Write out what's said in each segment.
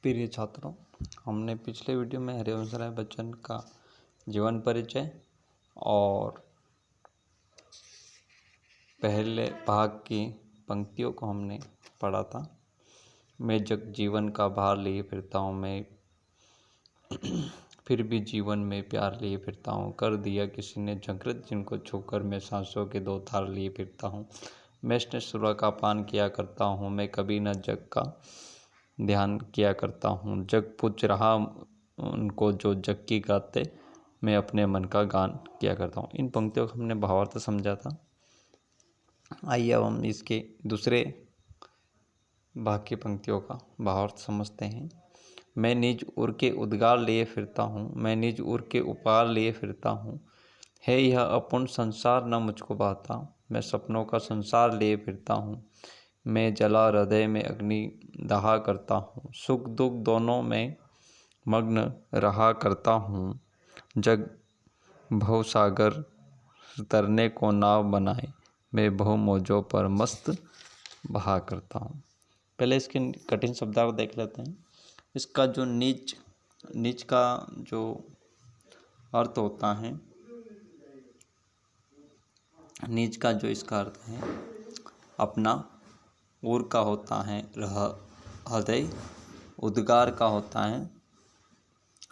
प्रिय छात्रों, हमने पिछले वीडियो में हरिवंश राय बच्चन का जीवन परिचय और पहले भाग की पंक्तियों को हमने पढ़ा था। मैं जग जीवन का भार लिए फिरता हूँ, मैं फिर भी जीवन में प्यार लिए फिरता हूँ। कर दिया किसी ने झंकृत जिनको छूकर मैं सांसों के दो थार लिए फिरता हूँ। मैं सुरा का पान किया करता हूँ, मैं कभी न जग का ध्यान किया करता हूँ। जग पूछ रहा उनको जो जग की गाते, मैं अपने मन का गान किया करता हूँ। इन पंक्तियों का हमने भावार्थ समझा था। आइए अब हम इसके दूसरे भाग की पंक्तियों का भावार्थ समझते हैं। मैं निज उर के उद्गार लिए फिरता हूँ, मैं निज उर के उपहार लिए फिरता हूँ। है यह अपूर्ण संसार न मुझको भाता, मैं सपनों का संसार लिए फिरता हूँ। मैं जला हृदय में अग्नि दहा करता हूँ, सुख दुख दोनों में मग्न रहा करता हूँ। जग भवसागर तरने को नाव बनाए, मैं बहु मौजों पर मस्त बहा करता हूँ। पहले इसके कठिन शब्दार्थ देख लेते हैं। इसका जो नीच का जो अर्थ होता है, नीच का जो इसका अर्थ है अपना, उर का होता है हृदय, उद्गार का होता है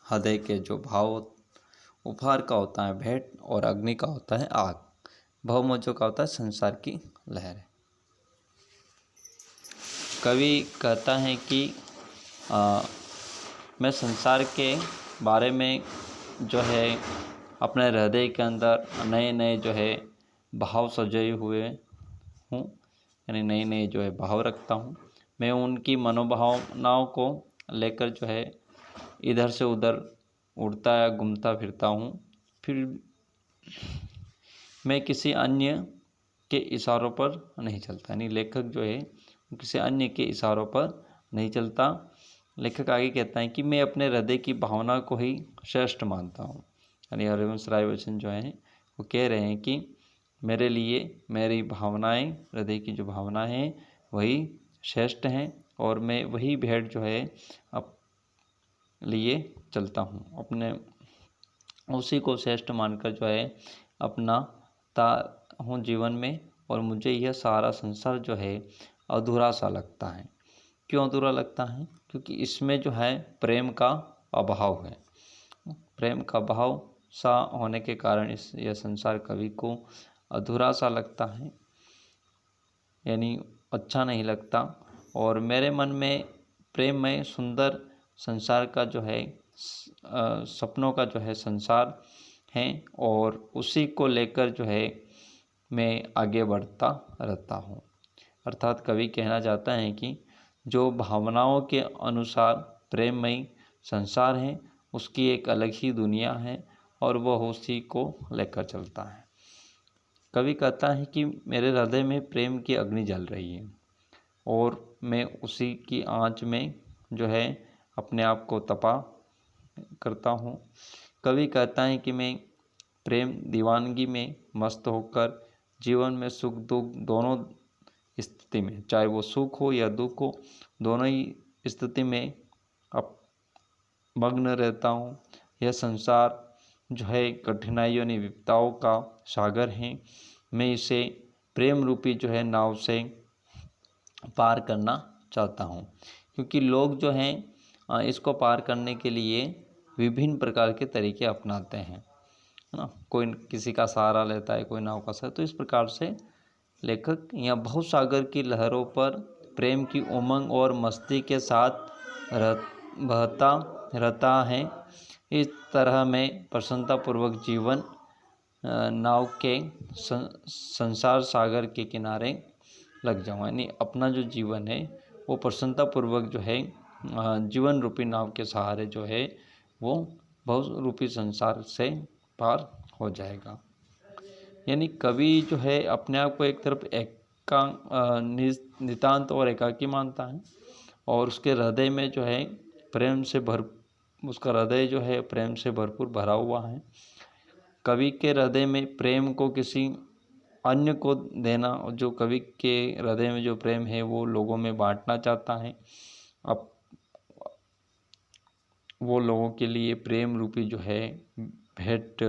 हृदय के जो भाव, उपहार का होता है भेंट और अग्नि का होता है आग, भवमोजों का होता है संसार की लहर। कवि कहता है कि मैं संसार के बारे में जो है अपने हृदय के अंदर नए नए जो है भाव सजाए हुए हूँ, यानी नए नए जो है भाव रखता हूँ। मैं उनकी मनोभावनाओं को लेकर जो है इधर से उधर उड़ता या घूमता फिरता हूँ। फिर मैं किसी अन्य के इशारों पर नहीं चलता, यानी लेखक जो है किसी अन्य के इशारों पर नहीं चलता। लेखक आगे कहता है कि मैं अपने हृदय की भावना को ही श्रेष्ठ मानता हूँ। यानी हरिवंश राय बच्चन जो हैं वो कह रहे हैं कि मेरे लिए मेरी भावनाएं, हृदय की जो भावना है वही श्रेष्ठ हैं और मैं वही भेंट जो है अब लिए चलता हूँ, अपने उसी को श्रेष्ठ मानकर जो है अपना हूँ जीवन में। और मुझे यह सारा संसार जो है अधूरा सा लगता है। क्यों अधूरा लगता है? क्योंकि इसमें जो है प्रेम का अभाव है। प्रेम का अभाव सा होने के कारण यह संसार कवि को अधूरा सा लगता है, यानी अच्छा नहीं लगता। और मेरे मन में प्रेम में सुंदर संसार का जो है सपनों का जो है संसार है और उसी को लेकर जो है मैं आगे बढ़ता रहता हूँ। अर्थात कवि कहना चाहता है कि जो भावनाओं के अनुसार प्रेममयी संसार है उसकी एक अलग ही दुनिया है और वह उसी को लेकर चलता है। कवि कहता है कि मेरे हृदय में प्रेम की अग्नि जल रही है और मैं उसी की आंच में जो है अपने आप को तपा करता हूँ। कवि कहता है कि मैं प्रेम दीवानगी में मस्त होकर जीवन में सुख दुख दोनों स्थिति में, चाहे वो सुख हो या दुख हो, दोनों ही स्थिति में अब मग्न रहता हूँ। यह संसार जो है कठिनाइयों ने विपदाओं का सागर है, मैं इसे प्रेम रूपी जो है नाव से पार करना चाहता हूँ। क्योंकि लोग जो हैं इसको पार करने के लिए विभिन्न प्रकार के तरीके अपनाते हैं, है ना। कोई किसी का सहारा लेता है, कोई नाव का सहारा। तो इस प्रकार से लेखक यहाँ बहुत सागर की लहरों पर प्रेम की उमंग और मस्ती के साथ बहता रहता है। इस तरह मैं प्रसन्नतापूर्वक जीवन नाव के संसार सागर के किनारे लग जाऊँ, यानी अपना जो जीवन है वो प्रसन्नतापूर्वक जो है जीवन रूपी नाव के सहारे जो है वो भव रूपी संसार से पार हो जाएगा। यानी कवि जो है अपने आप को एक तरफ नितांत और एकाकी मानता है और उसके हृदय में जो है उसका हृदय जो है प्रेम से भरपूर भरा हुआ है। कवि के हृदय में प्रेम को किसी अन्य को देना, जो कवि के हृदय में जो प्रेम है वो लोगों में बांटना चाहता है। अब वो लोगों के लिए प्रेम रूपी जो है भेंट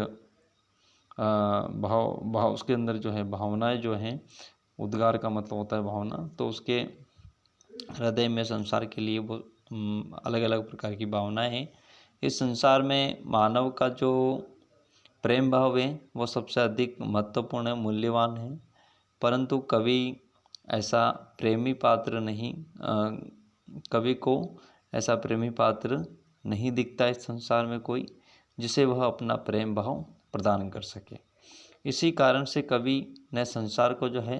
भाव उसके अंदर जो है भावनाएं जो हैं, उद्गार का मतलब होता है भावना, तो उसके हृदय में संसार के लिए वो अलग अलग प्रकार की भावनाएं हैं। इस संसार में मानव का जो प्रेम भाव है वो सबसे अधिक महत्वपूर्ण है, मूल्यवान है। परंतु कभी ऐसा प्रेमी पात्र नहीं कवि को ऐसा प्रेमी पात्र नहीं दिखता इस संसार में कोई, जिसे वह अपना प्रेम भाव प्रदान कर सके। इसी कारण से कवि ने संसार को जो है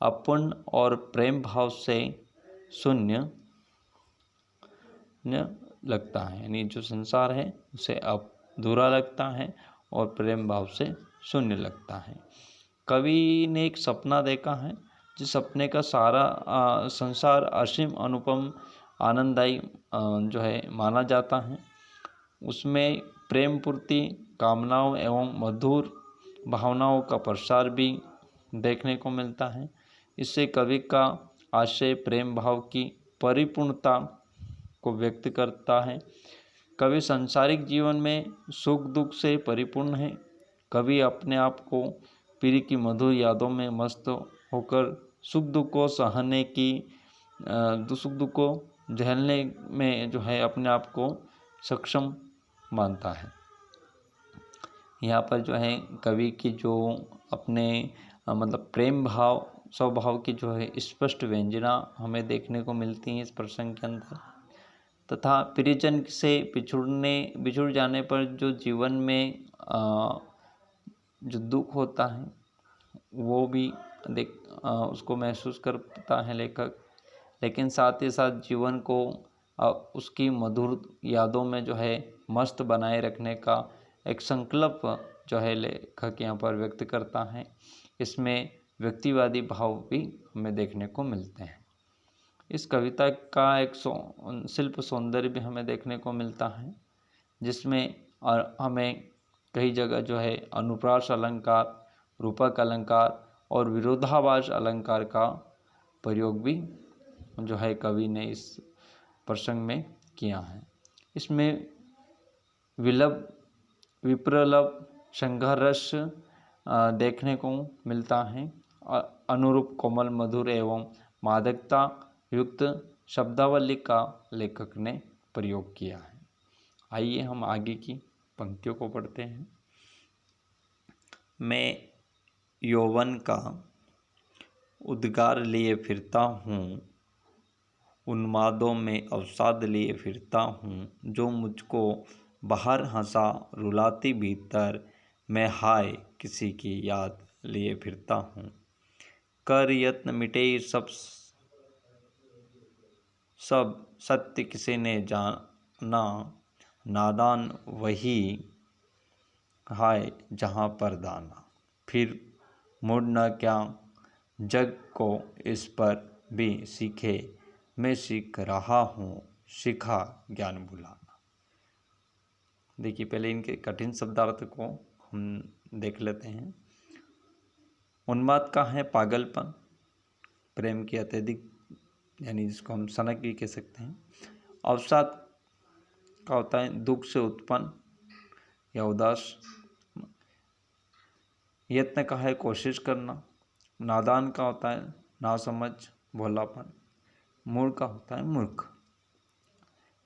अपूर्ण और प्रेम भाव से शून्य लगता है, यानी जो संसार है उसे अधूरा लगता है और प्रेम भाव से शून्य लगता है। कवि ने एक सपना देखा है, जिस सपने का सारा संसार असीम अनुपम आनंददायी जो है माना जाता है। उसमें प्रेम पूर्ति, कामनाओं एवं मधुर भावनाओं का प्रसार भी देखने को मिलता है। इससे कवि का आशय प्रेम भाव की परिपूर्णता को व्यक्त करता है। कवि सांसारिक जीवन में सुख दुख से परिपूर्ण है। कवि अपने आप को पीढ़ी की मधुर यादों में मस्त होकर सुख दुख को सहने की सुख दुख को झेलने में जो है अपने आप को सक्षम मानता है। यहाँ पर जो है कवि की जो अपने मतलब प्रेम भाव स्वभाव की जो है स्पष्ट व्यंजना हमें देखने को मिलती हैं इस प्रसंग के अंदर। तथा प्रियजन से बिछुड़ जाने पर जो जीवन में जो दुख होता है वो भी उसको महसूस करता है लेखक। लेकिन साथ ही साथ जीवन को उसकी मधुर यादों में जो है मस्त बनाए रखने का एक संकल्प जो है लेखक यहाँ पर व्यक्त करता है। इसमें व्यक्तिवादी भाव भी हमें देखने को मिलते हैं। इस कविता का एक शिल्प सौंदर्य भी हमें देखने को मिलता है, जिसमें और हमें कई जगह जो है अनुप्रास अलंकार, रूपक अलंकार और विरोधाभास अलंकार का प्रयोग भी जो है कवि ने इस प्रसंग में किया है। इसमें विलभ, विप्रलभ, संघर्ष देखने को मिलता है। अनुरूप कोमल, मधुर एवं मादकता युक्त शब्दावली का लेखक ने प्रयोग किया है। आइए हम आगे की पंक्तियों को पढ़ते हैं। मैं यौवन का उद्गार लिए फिरता हूँ, उन्मादों में अवसाद लिए फिरता हूँ, जो मुझको बाहर हंसा रुलाती भीतर, मैं हाय किसी की याद लिए फिरता हूँ। कर यत्न मिटे सब सत्य किसी ने जाना, नादान वही हाय जहाँ पर दाना। फिर मुड़ न क्या जग को इस पर भी सीखे, मैं सीख रहा हूँ सीखा ज्ञान बुलाना। देखिए पहले इनके कठिन शब्दार्थ को हम देख लेते हैं। उन्माद का है पागलपन, प्रेम की अत्यधिक, यानी जिसको हम सनक भी कह सकते हैं। अवसाद का होता है दुख से उत्पन्न या उदास। यत्न का है कोशिश करना। नादान का होता है नासमझ, भोलापन। मूढ़ का होता है मूर्ख।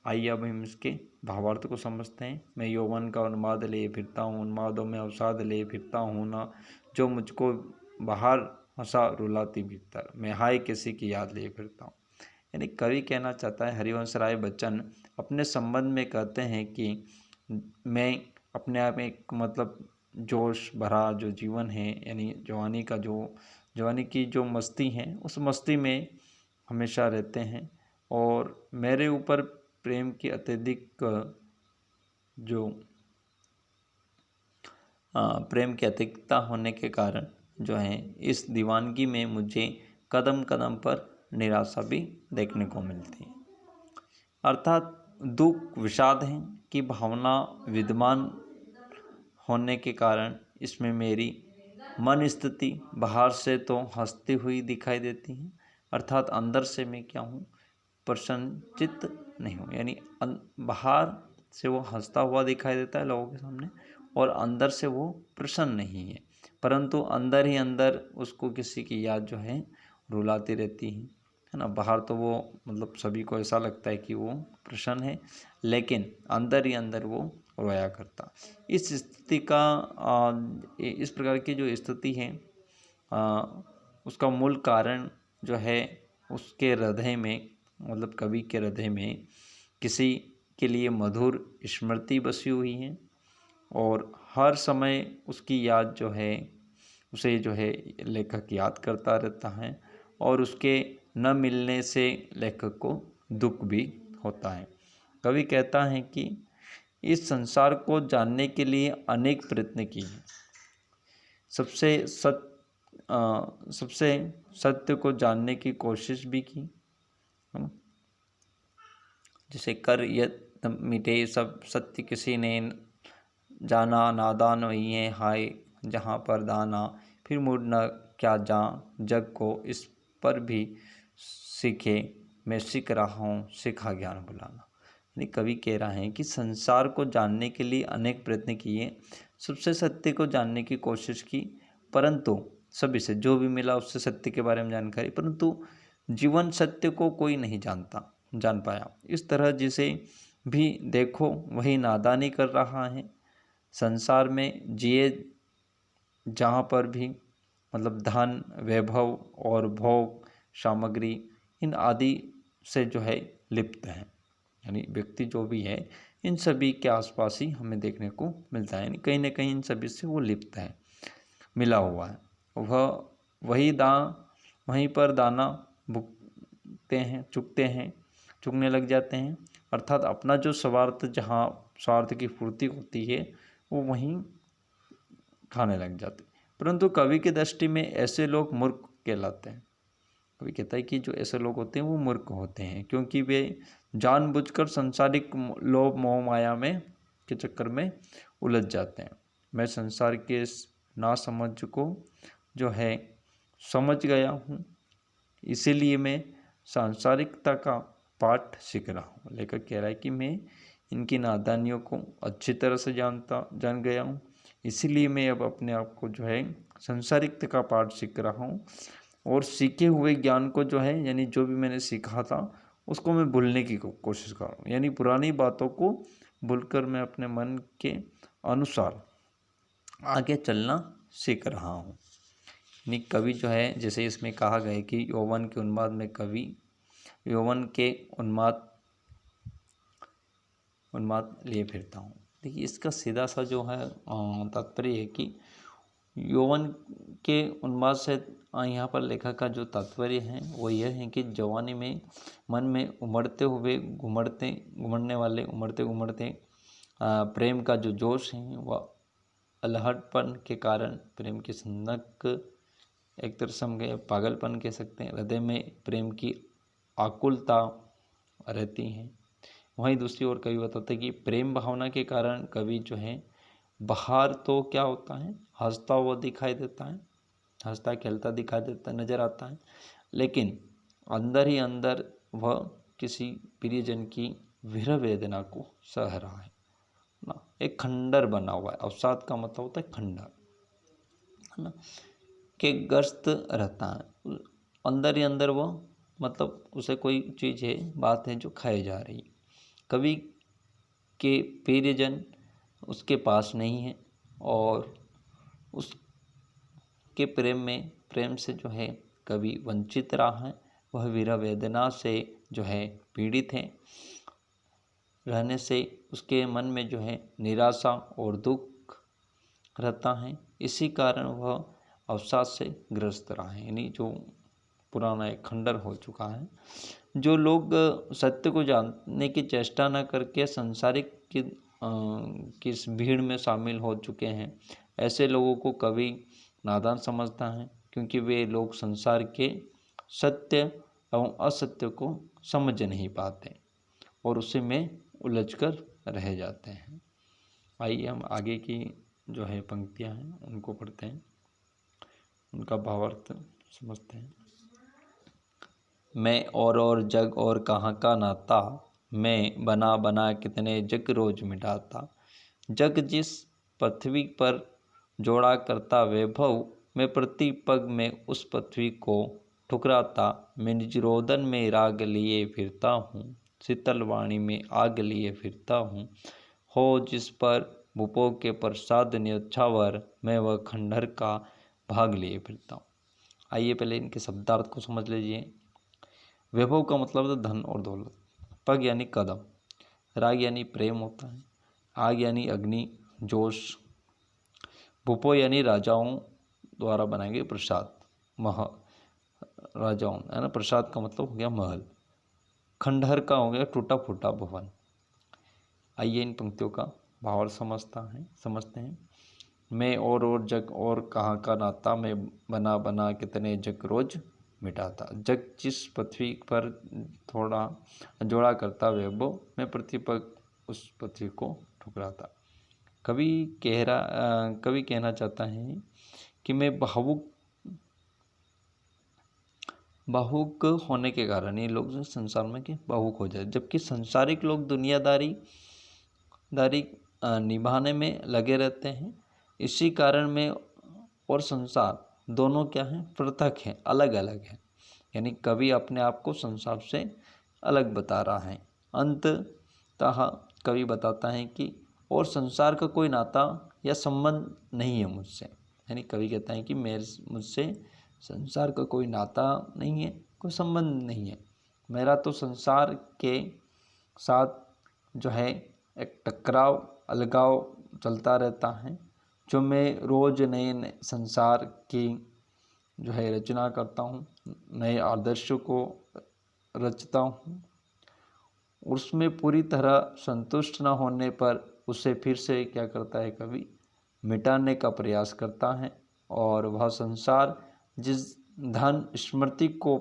आइए अब हम इसके भावार्थ को समझते हैं। मैं यौवन का उन्माद लिए फिरता हूँ, उन्मादों में अवसाद लिए फिरता हूँ ना, जो मुझको बाहर हंसा रुलाती भीतर, मैं हाय किसी की याद लिए फिरता हूँ। यानी कवि कहना चाहता है, हरिवंश राय बच्चन अपने संबंध में कहते हैं कि मैं अपने आप में एक मतलब जोश भरा जो जीवन है, यानी जवानी की जो मस्ती है, उस मस्ती में हमेशा रहते हैं। और मेरे ऊपर प्रेम की अत्यधिक जो प्रेम की अधिकता होने के कारण जो है इस दीवानगी में मुझे कदम कदम पर निराशा भी देखने को मिलती है। अर्थात दुख विषाद है की भावना विद्यमान होने के कारण इसमें मेरी मन स्थिति बाहर से तो हंसती हुई दिखाई देती है, अर्थात अंदर से मैं क्या हूँ, प्रसन्नचित्त नहीं हूँ। यानी बाहर से वो हंसता हुआ दिखाई देता है लोगों के सामने, और अंदर से वो प्रसन्न नहीं है, परंतु अंदर ही अंदर उसको किसी की याद जो है रुलाती रहती है ना। बाहर तो वो मतलब सभी को ऐसा लगता है कि वो प्रसन्न है, लेकिन अंदर ही अंदर वो रोया करता। इस स्थिति का इस प्रकार की जो स्थिति है उसका मूल कारण जो है उसके हृदय में, मतलब कवि के हृदय में किसी के लिए मधुर स्मृति बसी हुई है, और हर समय उसकी याद जो है उसे जो है लेखक याद करता रहता है, और उसके न मिलने से लेखक को दुख भी होता है। कवि कहता है कि इस संसार को जानने के लिए अनेक प्रयत्न किए, सबसे सत्य को जानने की कोशिश भी की, है ना। जिसे कर यत्न मिटे सब सत्य किसी ने जाना, नादान वही है हाय जहाँ पर दाना, फिर मुड़ना क्या जग को, इस पर भी सीखे मैं सीख रहा हूँ सीखा ज्ञान बुलाना। यानी कवि कह रहा है कि संसार को जानने के लिए अनेक प्रयत्न किए, सबसे सत्य को जानने की कोशिश की, परंतु सभी से जो भी मिला उससे सत्य के बारे में जानकारी, परंतु जीवन सत्य को कोई नहीं जान पाया। इस तरह जिसे भी देखो वही नादानी कर रहा है। संसार में जिए जहाँ पर भी मतलब धन, वैभव और भोग सामग्री इन आदि से जो है लिप्त है। यानी व्यक्ति जो भी है इन सभी के आसपास ही हमें देखने को मिलता है, यानी कहीं ना कहीं इन सभी से वो लिप्त है, मिला हुआ है। वह वहीं पर दाना चुगने लग जाते हैं, अर्थात अपना जो जहाँ स्वार्थ की पूर्ति होती है वो वहीं खाने लग जाते। परंतु कवि की दृष्टि में ऐसे लोग मूर्ख कहलाते हैं। कवि कहता है कि जो ऐसे लोग होते हैं वो मूर्ख होते हैं, क्योंकि वे जानबूझकर सांसारिक लोभ मोह माया में के चक्कर में उलझ जाते हैं। मैं संसार के नासमझ को जो है समझ गया हूँ, इसीलिए मैं सांसारिकता का पाठ सीख रहा हूँ। लेखक कह रहा है कि मैं इनकी नादानियों को अच्छी तरह से जान गया हूँ, इसीलिए मैं अब अपने आप को जो है सांसारिकता का पाठ सीख रहा हूँ, और सीखे हुए ज्ञान को जो है यानी जो भी मैंने सीखा था उसको मैं भूलने की कोशिश कर रहा हूँ। यानी पुरानी बातों को भूलकर मैं अपने मन के अनुसार आगे चलना सीख रहा हूँ। यानी कवि जो है, जैसे इसमें कहा गया कि यौवन के उन्माद में कवि यौवन के उन्माद लिए फिरता हूँ। देखिए इसका सीधा सा जो है तात्पर्य है कि यौवन के उन्माद से यहाँ पर लेखक का जो तात्पर्य है वो यह है कि जवानी में मन में उमड़ते घुमड़ते प्रेम का जो जोश है वह अलहटपन के कारण प्रेम की सनक, एक तरह से हम पागलपन कह सकते हैं, हृदय में प्रेम की आकुलता रहती है। वहीं दूसरी ओर कवि बताते हैं कि प्रेम भावना के कारण कवि जो है बाहर तो क्या होता है हंसता हुआ दिखाई देता है, हंसता खेलता दिखाई देता नजर आता है, लेकिन अंदर ही अंदर वह किसी प्रियजन की विरह वेदना को सह रहा है ना। एक खंडर बना हुआ है, अवसाद का मतलब होता है खंडर, है ना, के ग्रस्त रहता है। अंदर ही अंदर वह मतलब उसे कोई चीज़ है, बात है जो खाई जा रही। कवि के प्रियजन उसके पास नहीं है, और उसके प्रेम से जो है कवि वंचित रहा है। वह विरह वेदना से जो है पीड़ित है, रहने से उसके मन में जो है निराशा और दुख रहता है। इसी कारण वह अवसाद से ग्रस्त रहा है, यानी जो पुराना एक खंडर हो चुका है। जो लोग सत्य को जानने की चेष्टा न करके सांसारिक की इस भीड़ में शामिल हो चुके हैं, ऐसे लोगों को कवि नादान समझता है, क्योंकि वे लोग संसार के सत्य एवं असत्य को समझ नहीं पाते और उसी में उलझकर रह जाते हैं। आइए हम आगे की जो है पंक्तियां हैं उनको पढ़ते हैं, उनका भावार्थ समझते हैं। मैं और जग और कहाँ का नाता, मैं बना बना कितने जग रोज मिटाता। जग जिस पृथ्वी पर जोड़ा करता वैभव, मैं प्रति पग में उस पृथ्वी को ठुकराता। मैं निज रोदन में राग लिए फिरता हूँ, शीतल वाणी में आग लिए फिरता हूँ। हो जिस पर भूपों के प्रसाद न्योछावर, मैं वह खंडहर का भाग लिए फिरता हूँ। आइए पहले इनके शब्दार्थ को समझ लीजिए। वैभव का मतलब है धन और दौलत। पग यानी कदम। राग यानी प्रेम होता है। आग यानी अग्नि, जोश। भूपो यानी राजाओं द्वारा बनाए गए प्रसाद, मह राजाओं है ना। प्रसाद का मतलब हो गया महल। खंडहर का हो गया टूटा फूटा भवन। आइए इन पंक्तियों का भाव समझते हैं। मैं और जग और कहाँ का नाता, मैं बना बना कितने जग रोज मिटाता। जग जिस पृथ्वी पर थोड़ा जोड़ा करता वैभव, मैं पृथ्वी पर उस पृथ्वी को ठुकराता। कवि कहना चाहता है कि मैं भावुक होने के कारण ये लोग जो संसार में के भावुक हो जाए, जबकि संसारिक लोग दुनियादारी निभाने में लगे रहते हैं। इसी कारण में और संसार दोनों क्या हैं, पृथक हैं, अलग अलग हैं। यानी कवि अपने आप को संसार से अलग बता रहा है। अंततः कवि बताता है कि और संसार का कोई नाता या संबंध नहीं है मुझसे। यानी कवि कहता है कि मुझसे संसार का कोई नाता नहीं है, कोई संबंध नहीं है। मेरा तो संसार के साथ जो है एक टकराव, अलगाव चलता रहता है, जो मैं रोज़ नए नए संसार की जो है रचना करता हूँ, नए आदर्शों को रचता हूँ। उसमें पूरी तरह संतुष्ट न होने पर उसे फिर से क्या करता है कवि, मिटाने का प्रयास करता है। और वह संसार जिस धन स्मृति को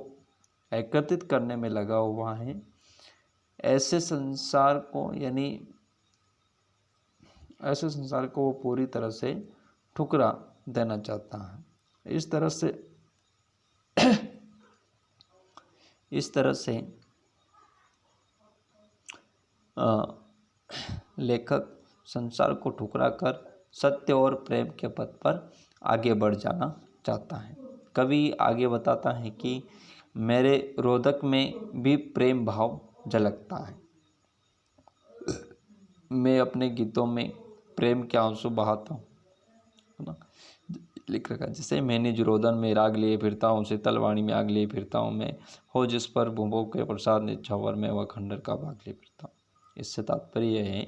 एकत्रित करने में लगा हुआ है, ऐसे संसार को वो पूरी तरह से ठुकरा देना चाहता है। इस तरह से लेखक संसार को ठुकरा कर सत्य और प्रेम के पथ पर आगे बढ़ जाना चाहता है। कवि आगे बताता है कि मेरे रोदक में भी प्रेम भाव झलकता है। मैं अपने गीतों में प्रेम के आंसू बहाता हूँ, है ना। लिख रखा है जैसे मैं निज रोदन में राग लिए फिरता हूँ, शीतल वाणी में आग लिए फिरता हूँ। मैं हो जिस पर भूपों के प्रसाद न्योछावर, में वह खंडहर का भाग लिए फिरता हूँ। इससे तात्पर्य यह है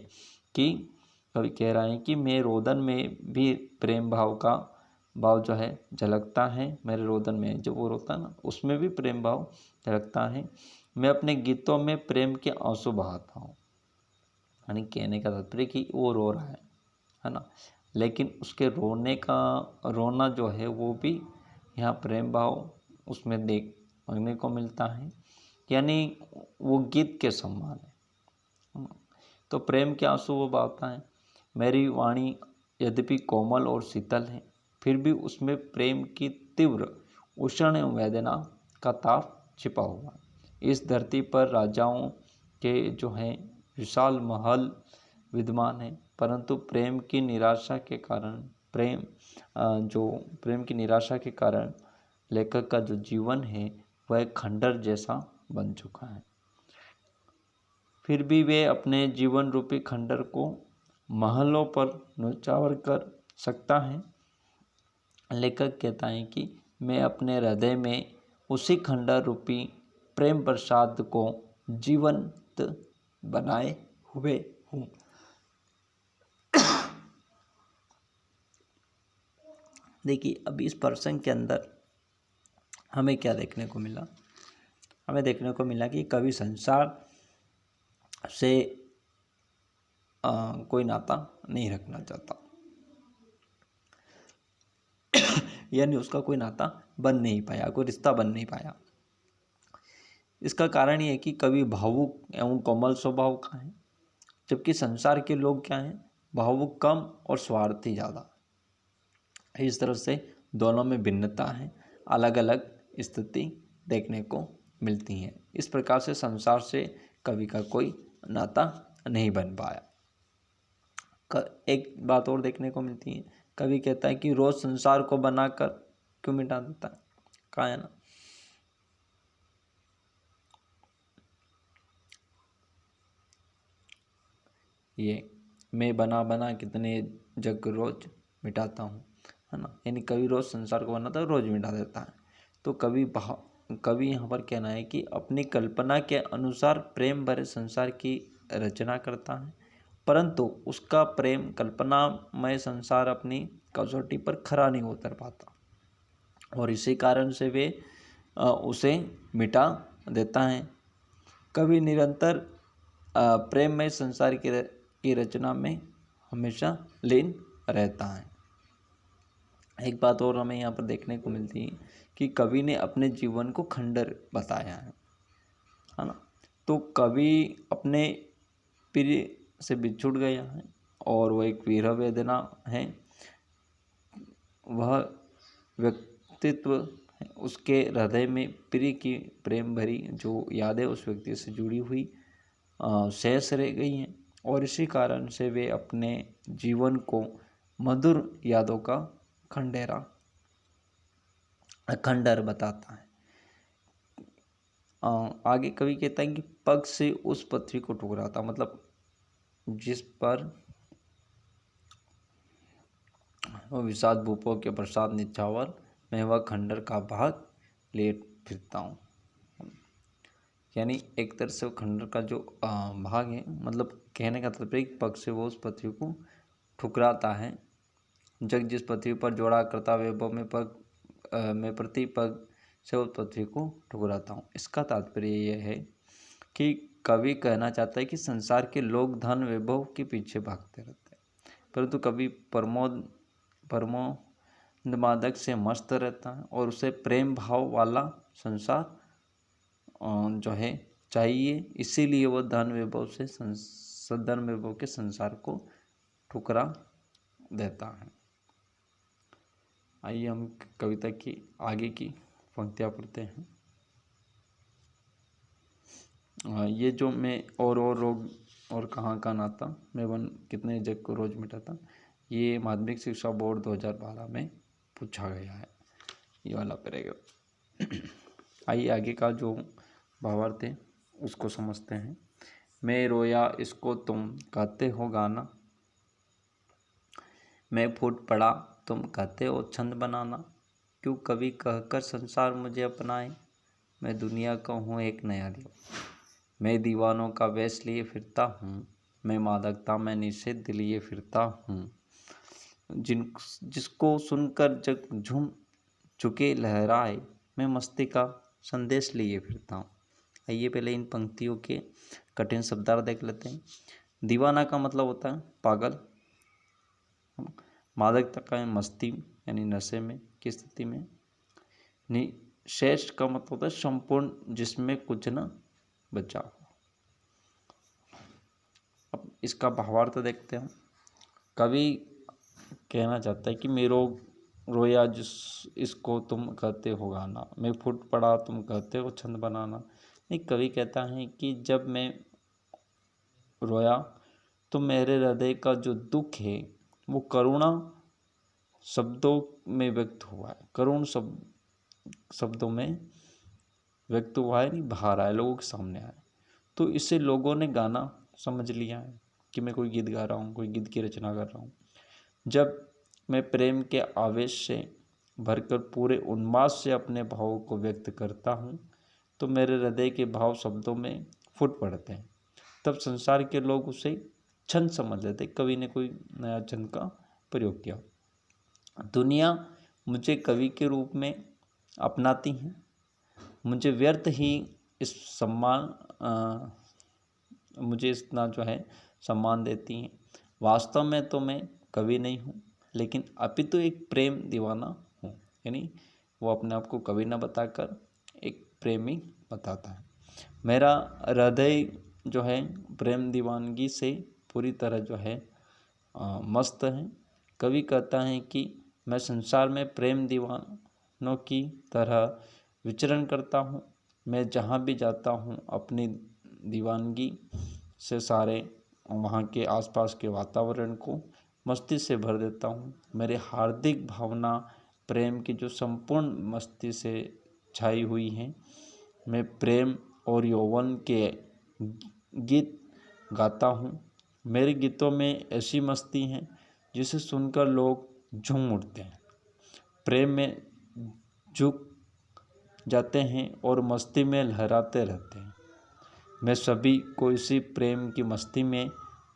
कि कवि कह रहा है कि मैं रोदन में भी प्रेम भाव जो है झलकता है। मेरे रोदन में जो वो रोता है ना, उसमें भी प्रेम भाव झलकता है। मैं अपने गीतों में प्रेम के आंसू बहाता हूँ। यानी कहने का तात्पर्य कि वो रो रहा है ना, लेकिन उसके रोना जो है वो भी यहाँ प्रेम भाव उसमें देखने को मिलता है। यानी वो गीत के समान है। तो प्रेम के आंसू वो बहाता है। मेरी वाणी यद्यपि कोमल और शीतल है, फिर भी उसमें प्रेम की तीव्र उष्ण वेदना का ताप छिपा हुआ है। इस धरती पर राजाओं के जो हैं विशाल महल विद्यमान है, परंतु प्रेम की निराशा के कारण लेखक का जो जीवन है वह खंडहर जैसा बन चुका है। फिर भी वे अपने जीवन रूपी खंडहर को महलों पर न्योछावर कर सकता है। लेखक कहता है कि मैं अपने हृदय में उसी खंडहर रूपी प्रेम प्रसाद को जीवंत बनाए हुए हूँ। देखिए अब इस प्रसंग के अंदर हमें क्या देखने को मिला। हमें देखने को मिला कि कवि संसार से कोई नाता नहीं रखना चाहता, यानी उसका कोई नाता बन नहीं पाया, कोई रिश्ता बन नहीं पाया। इसका कारण ये है कि कवि भावुक एवं कोमल स्वभाव का है, जबकि संसार के लोग क्या हैं, भावुक कम और स्वार्थी ज़्यादा। इस तरह से दोनों में भिन्नता है, अलग अलग स्थिति देखने को मिलती है। इस प्रकार से संसार से कवि का कोई नाता नहीं बन पाया। एक बात और देखने को मिलती है, कवि कहता है कि रोज संसार को बनाकर क्यों मिटा देता है, कहा है ना। ये मैं बना बना कितने जग रोज मिटाता हूँ, है ना। यानी कवि रोज संसार को बनाता है, रोज मिटा देता है। तो कवि यहाँ पर कहना है कि अपनी कल्पना के अनुसार प्रेम भरे संसार की रचना करता है, परंतु उसका प्रेम कल्पनामय संसार अपनी कसौटी पर खरा नहीं उतर पाता, और इसी कारण से वे उसे मिटा देता है। कवि निरंतर प्रेममय संसार की रचना में हमेशा लीन रहता है। एक बात और हमें यहाँ पर देखने को मिलती है कि कवि ने अपने जीवन को खंडर बताया है ना। तो कवि अपने प्रिय से बिछुड़ गया है और वह एक विरह वेदना है। वह व्यक्तित्व उसके हृदय में प्रिय की प्रेम भरी जो यादें उस व्यक्ति से जुड़ी हुई शेष रह गई हैं, और इसी कारण से वे अपने जीवन को मधुर यादों का खंडर बताता है। आगे कवि कहता है कि पग से उस पृथ्वी को ठुकराता, मतलब जिस पर विषाद भूपों के प्रसाद निछावर मैं वह खंडर का भाग ले फिरता हूँ। यानी एक तरह से वो खंडर का जो भाग है, मतलब कहने का तात्पर्य पग से वो उस पृथ्वी को ठुकराता है। जग जिस पृथ्वी पर जोड़ा करता वैभव में प्रति पग से उस पृथ्वी को ठुकराता हूँ। इसका तात्पर्य यह है कि कवि कहना चाहता है कि संसार के लोग धन वैभव के पीछे भागते रहते हैं, परंतु कवि परमोन्मादक से मस्त रहता है और उसे प्रेम भाव वाला संसार जो है चाहिए, इसीलिए वह धन वैभव के संसार को ठुकरा देता है। आइए हम कविता की आगे की पंक्तियाँ पढ़ते हैं। ये जो मैं और रोग और कहाँ का नाता, मैं वन कितने जग को रोज मिटाता, ये माध्यमिक शिक्षा बोर्ड 2012 में पूछा गया है, ये वाला पैराग्राफ। आइए आगे का जो भावार्थ है उसको समझते हैं। मैं रोया इसको तुम कहते हो गाना, मैं फूट पड़ा तुम कहते हो छंद बनाना, क्यों कवि कहकर संसार मुझे अपनाए, मैं दुनिया का हूँ एक नया दीवाना, मैं दीवानों का वेश लिए फिरता हूँ, मैं मादकता में निषेध लिए फिरता हूँ, जिसको सुनकर जग झूम चुके लहराए, मैं मस्ती का संदेश लिए फिरता हूँ। आइए पहले इन पंक्तियों के कठिन शब्दार्थ देख लेते हैं। दीवाना का मतलब होता है पागल, मादकता का मस्ती यानी नशे में की स्थिति में, निशेष का मतलब होता है संपूर्ण जिसमें कुछ न बचा हो। अब इसका भावार्थ देखते हैं। कवि कहना चाहता है कि मेरो रोया जिस इसको तुम कहते हो गाना, मैं फूट पड़ा तुम कहते हो छंद बनाना। नहीं, कवि कहता है कि जब मैं रोया तो मेरे हृदय का जो दुख है वो करुणा शब्दों में व्यक्त हुआ है, करुण शब्दों में व्यक्त हुआ है, नहीं बाहर आया, लोगों के सामने आया। तो इससे लोगों ने गाना समझ लिया है कि मैं कोई गीत गा रहा हूँ, कोई गीत की रचना कर रहा हूँ। जब मैं प्रेम के आवेश से भरकर पूरे उन्माद से अपने भावों को व्यक्त करता हूँ तो मेरे हृदय के भाव शब्दों में फूट पड़ते हैं, तब संसार के लोग उसे छंद समझ लेते। कवि ने कोई नया छंद का प्रयोग किया। दुनिया मुझे कवि के रूप में अपनाती है, मुझे व्यर्थ ही इस मुझे इतना जो है सम्मान देती हैं। वास्तव में तो मैं कवि नहीं हूँ, लेकिन अपितु एक प्रेम दीवाना हूँ। यानी वो अपने आप को कवि न बताकर एक प्रेमी बताता है। मेरा हृदय जो है प्रेम दीवानगी से पूरी तरह जो है मस्त है। कवि कहता है कि मैं संसार में प्रेम दीवानों की तरह विचरण करता हूँ, मैं जहाँ भी जाता हूँ अपनी दीवानगी से सारे वहाँ के आसपास के वातावरण को मस्ती से भर देता हूँ। मेरे हार्दिक भावना प्रेम की जो संपूर्ण मस्ती से छाई हुई हैं। मैं प्रेम और यौवन के गीत गाता हूँ। मेरे गीतों में ऐसी मस्ती है जिसे सुनकर लोग झूम उठते हैं, प्रेम में झुक जाते हैं और मस्ती में लहराते रहते हैं। मैं सभी को इसी प्रेम की मस्ती में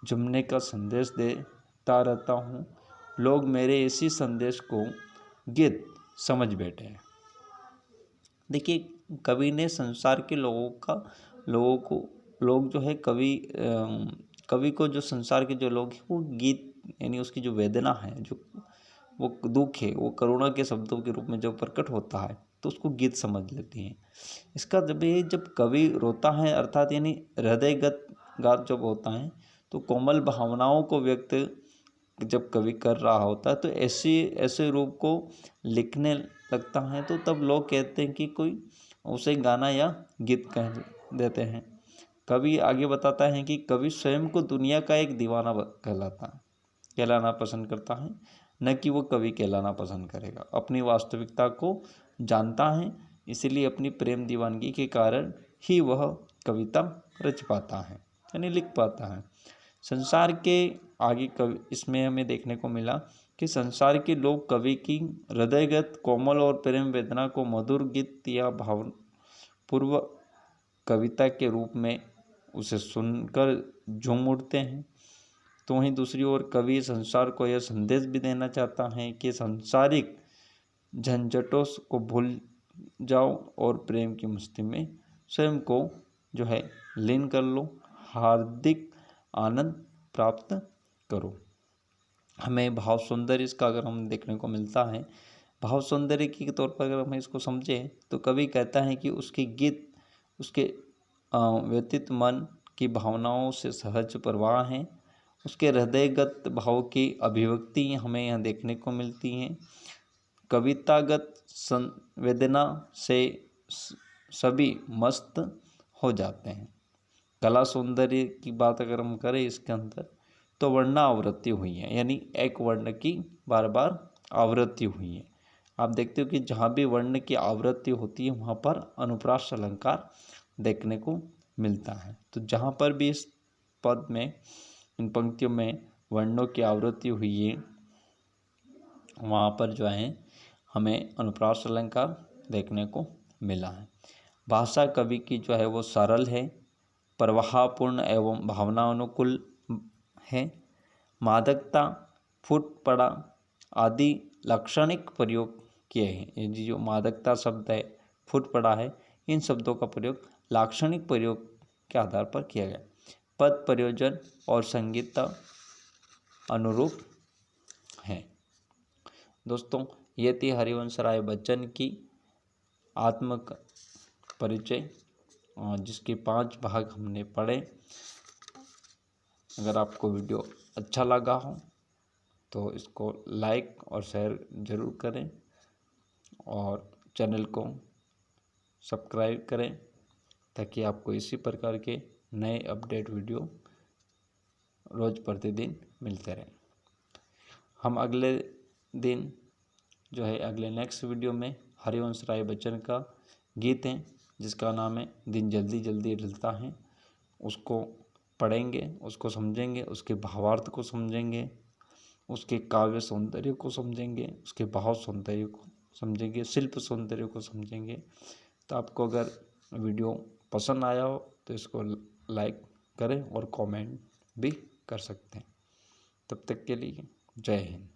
झूमने का संदेश देता रहता हूँ। लोग मेरे इसी संदेश को गीत समझ बैठे हैं। देखिए, कवि ने संसार के लोग जो है कवि को जो संसार के जो लोग हैं वो गीत यानी उसकी जो वेदना है, जो वो दुख है, वो करुणा के शब्दों के रूप में जो प्रकट होता है तो उसको गीत समझ लेती हैं। इसका जब कवि रोता है अर्थात यानी हृदयगत गात जब होता है तो कोमल भावनाओं को व्यक्त जब कवि कर रहा होता है तो ऐसे रूप को लिखने लगता है तो तब लोग कहते हैं कि कोई उसे गाना या गीत कह देते हैं। कवि आगे बताता है कि कवि स्वयं को दुनिया का एक दीवाना कहलाना पसंद करता है, न कि वो कवि कहलाना पसंद करेगा। अपनी वास्तविकता को जानता है, इसलिए अपनी प्रेम दीवानगी के कारण ही वह कविता रच पाता है यानी लिख पाता है। संसार के आगे कवि इसमें हमें देखने को मिला कि संसार के लोग कवि की हृदयगत कोमल और प्रेम वेदना को मधुर गीत या भावपूर्व कविता के रूप में उसे सुनकर झूम उठते हैं। तो वहीं दूसरी ओर कवि संसार को यह संदेश भी देना चाहता है कि सांसारिक झंझटों को भूल जाओ और प्रेम की मस्ती में स्वयं को जो है लीन कर लो, हार्दिक आनंद प्राप्त करो। हमें भाव सौंदर्य इसका अगर हम देखने को मिलता है, भाव सौंदर्य के तौर पर अगर हम इसको समझें तो कवि कहता है कि उसके गीत उसके व्यतीत मन की भावनाओं से सहज प्रवाह हैं। उसके हृदयगत भाव की अभिव्यक्ति हमें यहाँ देखने को मिलती हैं। कवितागत संवेदना से सभी मस्त हो जाते हैं। कला सौंदर्य की बात अगर हम करें इसके अंदर तो वर्णावृत्ति हुई है, यानी एक वर्ण की बार बार आवृत्ति हुई है। आप देखते हो कि जहाँ भी वर्ण की आवृत्ति होती है वहाँ पर अनुप्रास अलंकार देखने को मिलता है। तो जहाँ पर भी इस पद में इन पंक्तियों में वर्णों की आवृत्ति हुई है वहाँ पर जो है हमें अनुप्रास अलंकार देखने को मिला है। भाषा कवि की जो है वो सरल है, प्रवाहपूर्ण एवं भावनानुकूल है। मादकता, फूट पड़ा आदि लाक्षणिक प्रयोग किए हैं। ये जो मादकता शब्द है, फूट पड़ा है, इन शब्दों का प्रयोग लाक्षणिक प्रयोग के आधार पर किया गया। पद प्रयोजन और संगीत अनुरूप हैं। दोस्तों, ये थी हरिवंश राय बच्चन की आत्म परिचय जिसके 5 भाग हमने पढ़े। अगर आपको वीडियो अच्छा लगा हो तो इसको लाइक और शेयर ज़रूर करें और चैनल को सब्सक्राइब करें ताकि आपको इसी प्रकार के नए अपडेट वीडियो रोज़ प्रतिदिन मिलते रहें। हम अगले दिन जो है अगले नेक्स्ट वीडियो में हरिवंश राय बच्चन का गीत है जिसका नाम है दिन जल्दी जल्दी ढलता है, उसको पढ़ेंगे, उसको समझेंगे, उसके भावार्थ को समझेंगे, उसके काव्य सौंदर्य को समझेंगे, उसके भाव सौंदर्य को समझेंगे, शिल्प सौंदर्य को समझेंगे। तो आपको अगर वीडियो पसंद आया हो तो इसको लाइक करें और कमेंट भी कर सकते हैं। तब तक के लिए जय हिंद।